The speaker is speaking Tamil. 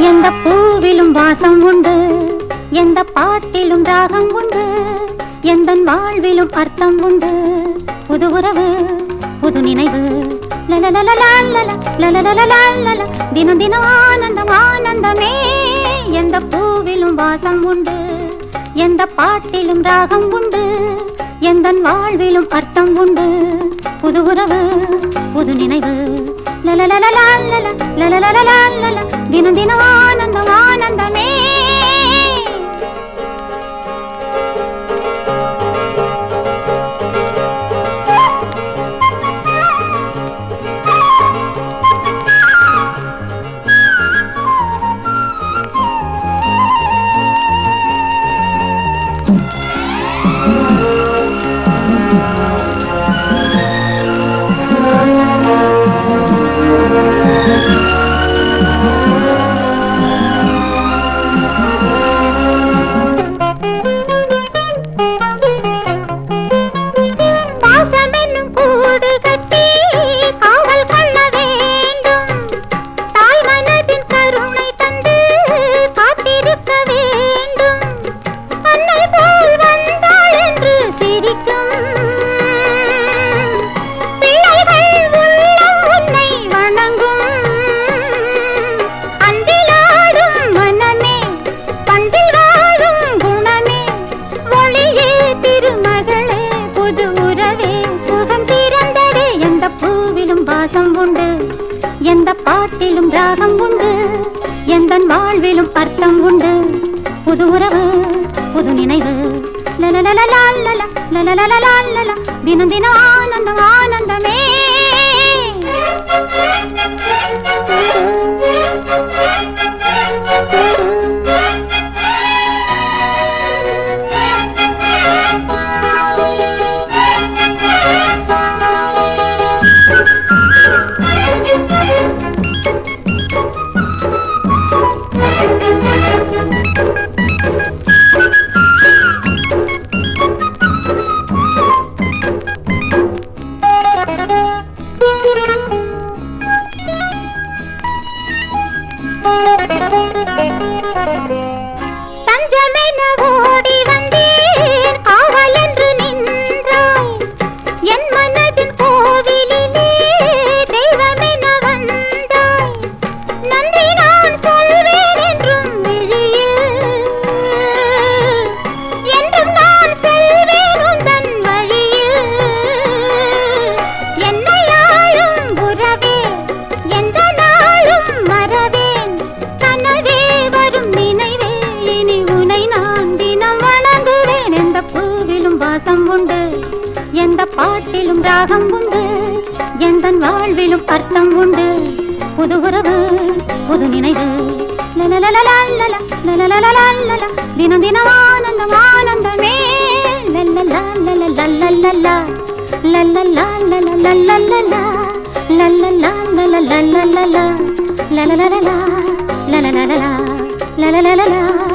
எந்த பூவிலும் வாசம் உண்டு, எந்த பாட்டிலும் ராகம் உண்டு, எந்த வாழ்விலும் அர்த்தம் உண்டு. புது உறவு புது நினைவு தினம் தினம் ஆனந்தம் ஆனந்தமே. எந்த பூவிலும் வாசம் உண்டு, எந்த பாட்டிலும் ராகம் உண்டு, எந்த வாழ்விலும் அர்த்தம் உண்டு. புது உறவு புது நினைவு தினம் தினம் ஆனந்தம் ஆனந்தமே. எந்த பாட்டிலும் ராகம் உண்டு, எந்த வாழ்விலும் அர்த்தம் உண்டு. புது உறவு புது நினைவு தினம் தினம் ஆனந்தம் ஆனந்தமே. தஞ்சமென ஓடி வந்தேன் காவல் என்று நின்றாய், என் மனதின் கோவிலிலே தெய்வமென வந்தாய். நன்றி நான் சொல்வேன் என்றும் விழியில், என்றும் நான் செல்வேன் உந்தன் வழியில். என்னை ஆளும் உறவே எந்த நாளும் மறவேன், கனவே வரும் நினைவே இனி உனை நான் தினம் வணங்குவேன். எந்த பூவிலும் வாசம் உண்டு, எந்த பாட்டிலும் ராகம் உண்டு, எந்த வாழ்விலும் அர்த்தம் உண்டு. புது உறவு புது நினைவு தினம் தினம் ஆனந்தம் ஆனந்தமே. la la la la la